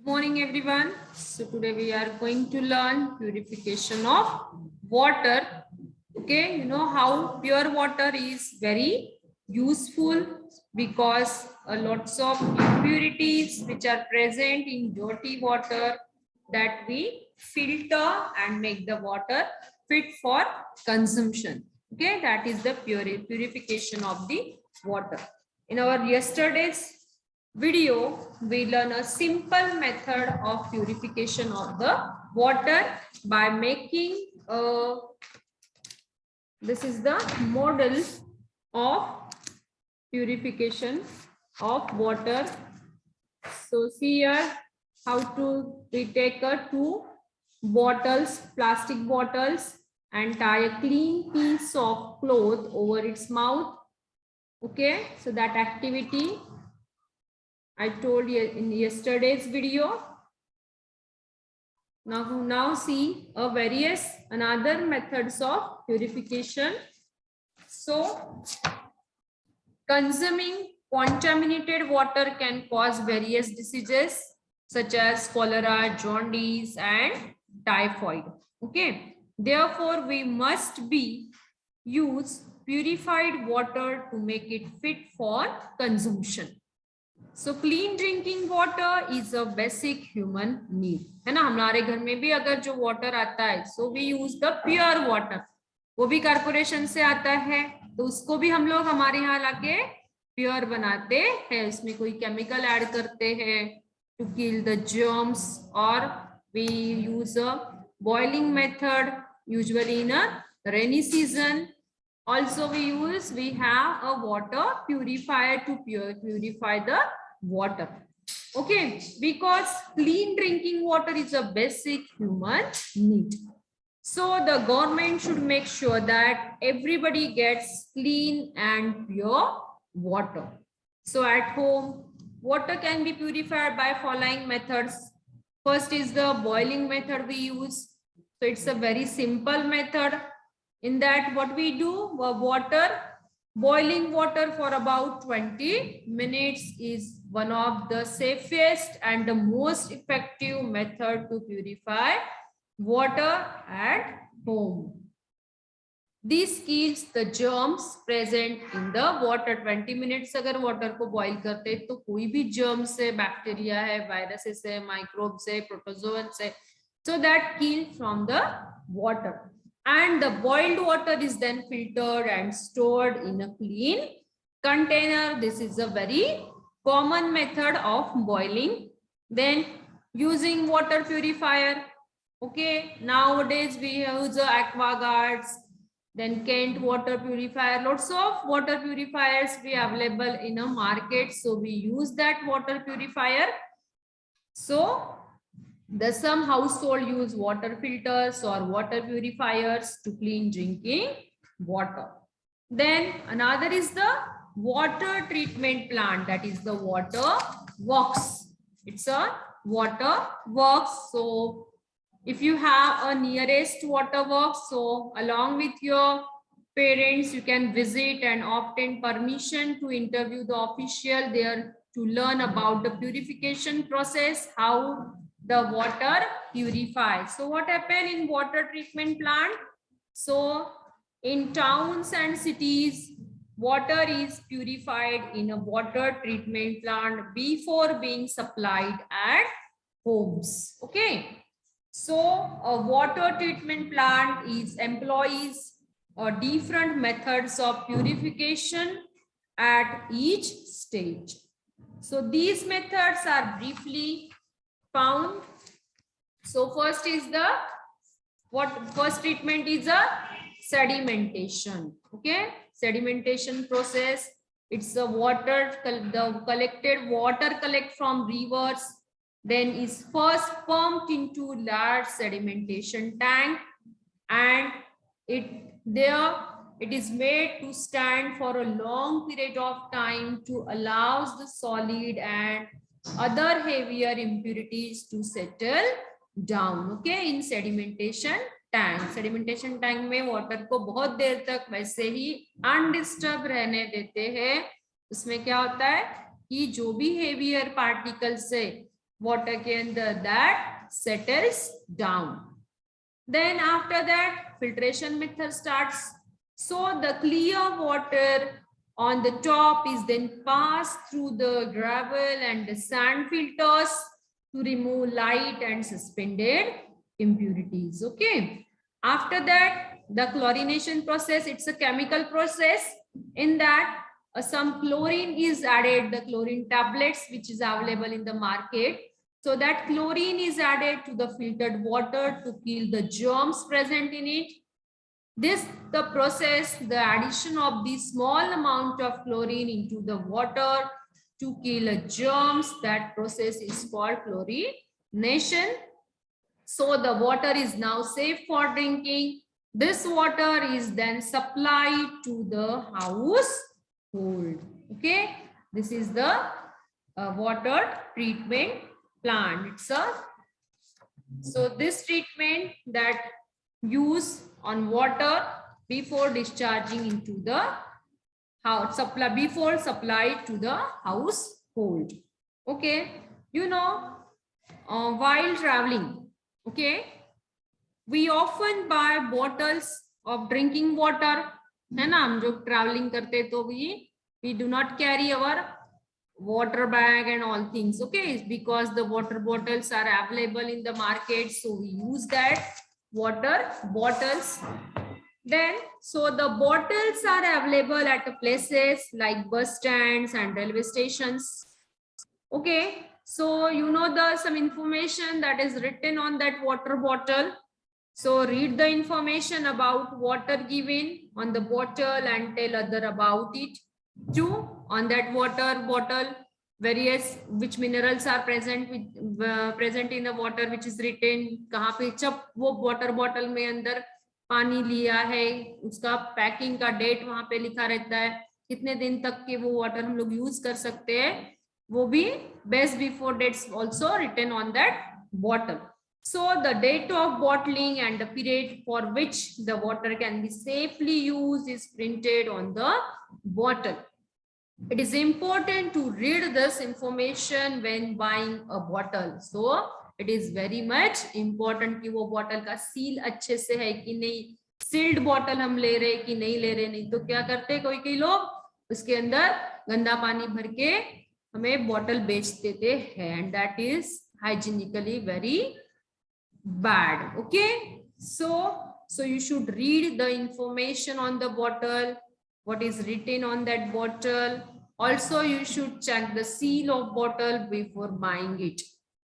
Good morning, everyone. So today we are going to learn purification of water. Okay, you know how pure water is very useful because lots of impurities which are present in dirty water that we filter and make the water fit for consumption. Okay, that is the purification of the water. In our yesterday's video, we learn a simple method of purification of the water by making this is the model of purification of water. So see here how to we take two bottles, plastic bottles, and tie a clean piece of cloth over its mouth. Okay, so that activity I told you in yesterday's video. Now see various another methods of purification. So consuming contaminated water can cause various diseases such as cholera, jaundice, and typhoid. Okay, therefore we must use purified water to make it fit for consumption. So clean drinking water is a basic human need, है ना. हमारे घर में भी अगर जो water आता है so we use the pure water, वो भी कारपोरेशन से आता है तो उसको भी हम लोग हमारे यहाँ लाके प्योर बनाते हैं. उसमें कोई केमिकल ऐड करते हैं to kill the germs, or we use a boiling method usually in a rainy season. Also we have a water purifier to purify the water. Okay, because clean drinking water is a basic human need. So the government should make sure that everybody gets clean and pure water. So at home, water can be purified by following methods. First is the boiling method we use. So it's a very simple method. In that, what we do, boiling water for about 20 minutes is one of the safest and the most effective method to purify water at home. This kills the germs present in the water. 20 minutes अगर water को boil करते हैं तो कोई भी germs है, bacteria है, viruses है, microbes है, protozoans है, so that kill from the water. And the boiled water is then filtered and stored in a clean container. This is a very common method of boiling. Then using water purifier. Okay, nowadays we use AquaGuards, then Kent water purifier. Lots of water purifiers we available in a market. So we use that water purifier. So some household use water filters or water purifiers to clean drinking water. Then another is the water treatment plant, that is the water works. It's a water works. So if you have a nearest water works, so along with your parents, you can visit and obtain permission to interview the official there to learn about the purification process, how the water purifies. So what happened in water treatment plant? So in towns and cities, water is purified in a water treatment plant before being supplied at homes. Okay. So a water treatment plant employs different methods of purification at each stage. So these methods are briefly found. So first treatment is a sedimentation. Okay, sedimentation process. It's the collected water collect from rivers, then is first pumped into large sedimentation tank, and it is made to stand for a long period of time to allow the solid and other heavier impurities to settle down. Okay, in sedimentation tank. Sedimentation tank में water को बहुत देर तक वैसे ही undisturbed रहने देते हैं. उसमें क्या होता है कि जो भी heavier particles है water के अंदर that settles down. Then after that filtration method starts. So the clear water on the top is then passed through the gravel and the sand filters to remove light and suspended impurities. Okay. After that, the chlorination process, it's a chemical process. In that, some chlorine is added, the chlorine tablets, which is available in the market. So that chlorine is added to the filtered water to kill the germs present in it. This, the process, the addition of the small amount of chlorine into the water to kill germs, that process is called chlorination. So the water is now safe for drinking. This water is then supplied to the household. Okay, this is the water treatment plant. So this treatment that use on water before discharging into the house, before supplied to the household. Okay, you know, while traveling, okay, we often buy bottles of drinking water, है ना, हम जो traveling करते तो we do not carry our water bag and all things, okay, because the water bottles are available in the market, so we use that water bottles. Then so the bottles are available at places like bus stands and railway stations. Okay, so you know the some information that is written on that water bottle. So read the information about water given on the bottle and tell other about it. 2, on that water bottle, various which minerals are present with present in the water, which is written. कहाँ पे जब वो water bottle में अंदर पानी लिया है, उसका पैकिंग का डेट वहां पे लिखा रहता है, कितने दिन तक के वो वाटर हम लोग यूज कर सकते हैं, वो भी best before dates also written on that bottle. So the date of bottling and the period for which the water can be safely used is printed on the bottle. It is important to read this information when buying a bottle. So it is very much important कि वो bottle का seal अच्छे से है कि नहीं, sealed bottle हम ले रहे कि नहीं ले रहे, नहीं तो क्या करते कोई कोई लोग उसके अंदर गंदा पानी भर के हमें bottle बेच देते हैं, and that is hygienically very bad. Okay, so you should read the information on the bottle, what is written on that bottle. Also you should check the seal of bottle before buying it.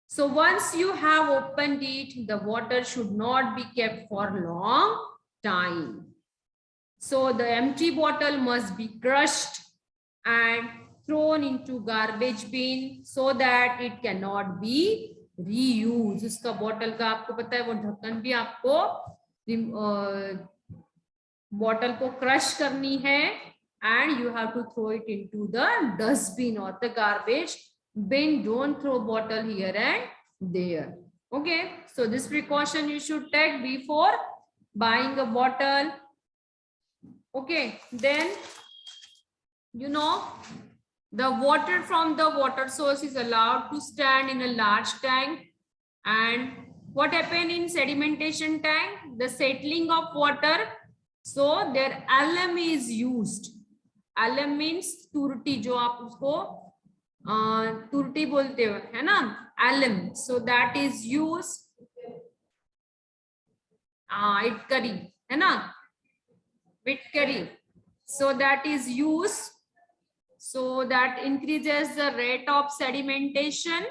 So once you have opened it, the water should not be kept for long time. So the empty bottle must be crushed and thrown into garbage bin so that it cannot be reused. उसका bottle का आपको पता है वो ढक्कन भी आपको bottle को क्रश करनी है and you have to throw it into the dustbin or the garbage bin. Don't throw bottle here and there. Okay, so this precaution you should take before buying a bottle. Okay, then you know the water from the water source is allowed to stand in a large tank. And what happen in sedimentation tank? The settling of water, so their alum is used. Alum means तुरटी, जो आप उसको तुरटी बोलते हो है ना, alum. So that is used. Itkari है ना, Vitkari. So that is used. So that increases the rate of sedimentation.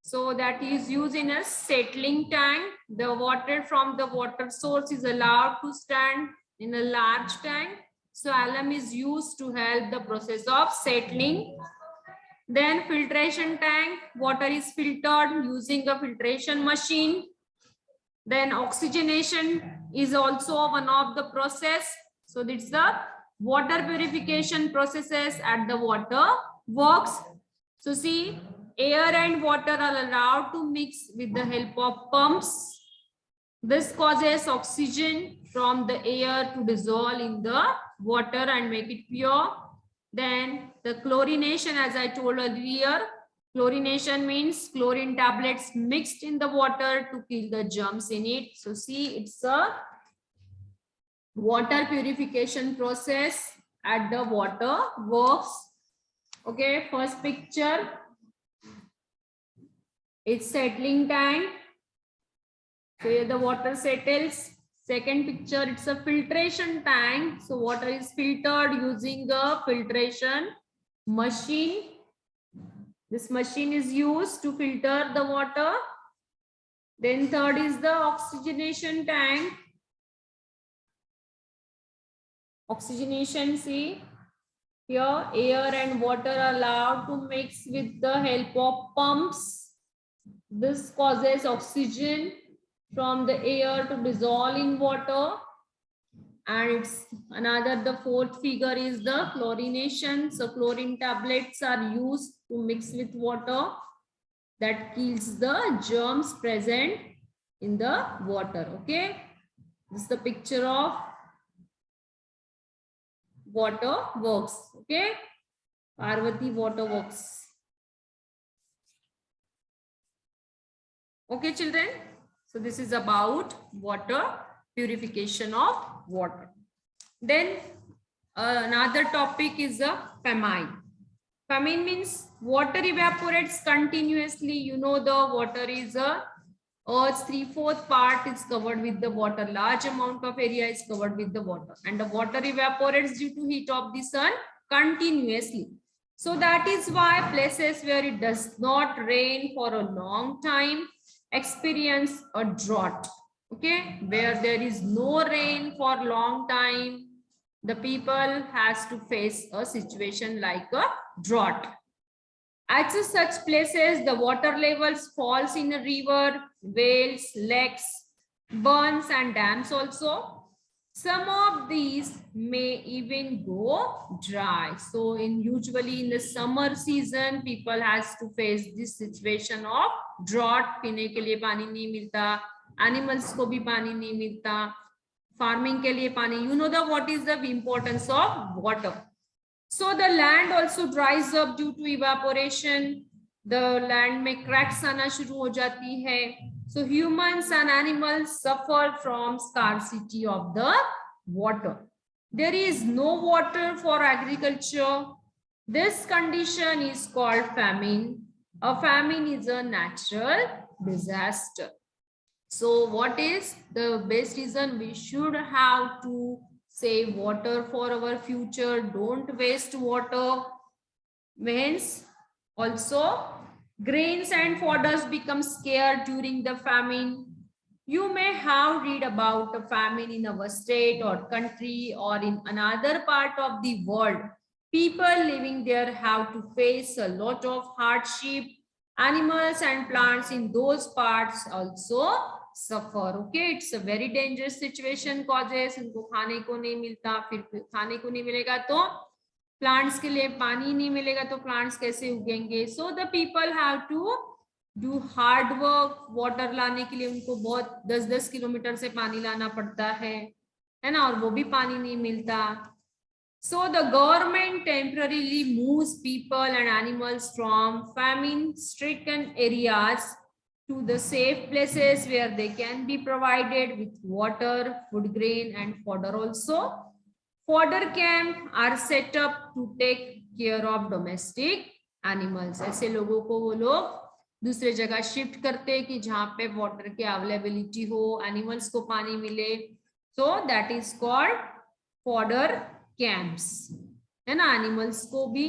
So that is used in a settling tank. The water from the water source is allowed to stand in a large tank. So alum is used to help the process of settling. Then filtration tank, water is filtered using a filtration machine. Then oxygenation is also one of the process. So it's the water purification processes at the water works. So see, air and water are allowed to mix with the help of pumps. This causes oxygen from the air to dissolve in the water and make it pure. Then the chlorination, as I told earlier, Chlorination means chlorine tablets mixed in the water to kill the germs in it. So see, it's a water purification process at the water works. Okay, first picture, it's settling tank. So here the water settles. Second picture, it's a filtration tank. So water is filtered using a filtration machine. This machine is used to filter the water. Then third is the oxygenation tank. Oxygenation, see here air and water are allowed to mix with the help of pumps. This causes oxygen from the air to dissolve in water. And it's another, the fourth figure is the chlorination. So chlorine tablets are used to mix with water that kills the germs present in the water. Okay, this is the picture of water works. Okay, Parvati water works. Okay, children, so this is about water purification of water. Then another topic is a famine. Famine means water evaporates continuously. You know, the water is a Earth's 3/4 part is covered with the water. Large amount of area is covered with the water, and the water evaporates due to heat of the sun continuously. So that is why places where it does not rain for a long time experience a drought. Okay, where there is no rain for a long time, the people has to face a situation like a drought. At such places, the water levels falls in a river, wells, lakes, burns and dams also. Some of these may even go dry. So usually in the summer season, people has to face this situation of drought. पीने के लिए पानी नहीं मिलता, animals को भी पानी नहीं मिलता, farming के लिए पानी. You know what is the importance of water. So the land also dries up due to evaporation. The land में cracks आना शुरू हो जाती है. So humans and animals suffer from scarcity of the water. There is no water for agriculture. This condition is called famine. A famine is a natural disaster. So what is the best reason? We should have to save water for our future. Don't waste water. Means also grains and fodders become scarce during the famine. You may have read about a famine in our state or country or in another part of the world. People living there have to face a lot of hardship. Animals and plants in those parts also suffer. Okay, it's a very dangerous situation causes इनको खाने को नहीं मिलता, फिर खाने को नहीं मिलेगा तो प्लांट्स के लिए पानी नहीं मिलेगा तो प्लांट्स कैसे उगेंगे. So the people have to do hard work. Water लाने के लिए उनको बहुत 10-10 किलोमीटर से पानी लाना पड़ता है ना, और वो भी पानी नहीं मिलता. So the government temporarily moves people and animals from famine-stricken areas to the safe places where they can be provided with water, food grain and fodder also. Fodder camp are set up to take care of domestic animals. ऐसे लोगों को वो लोग दूसरे जगह shift करते हैं कि जहाँ पे वाटर की अवेलेबिलिटी हो, एनिमल्स को पानी मिले. So that is called fodder camps, है ना. एनिमल्स को भी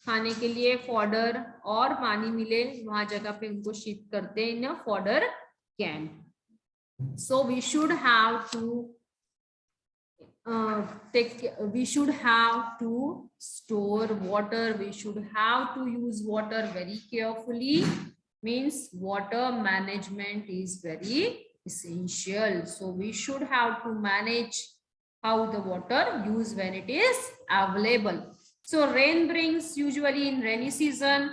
खाने के लिए फॉडर और पानी मिले, वहां जगह पे उनको शिफ्ट करते हैं in fodder camp. So we should have to we should have to store water. We should have to use water very carefully. Means water management is very essential. So we should have to manage how the water use when it is available. So rain brings usually in rainy season.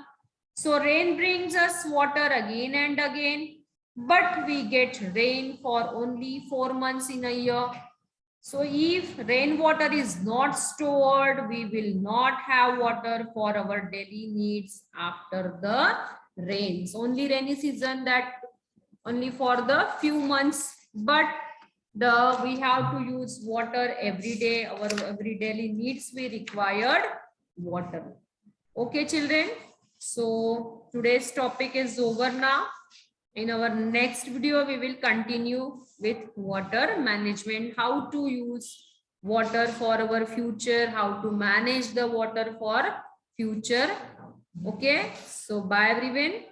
So rain brings us water again and again, but we get rain for only 4 months in a year. So if rainwater is not stored, we will not have water for our daily needs after the rains. Only rainy season, that only for the few months, but we have to use water every day. Our every daily needs, we required water. Okay, children. So today's topic is over now. In our next video, we will continue with water management, how to use water for our future, how to manage the water for future. Okay, so bye everyone.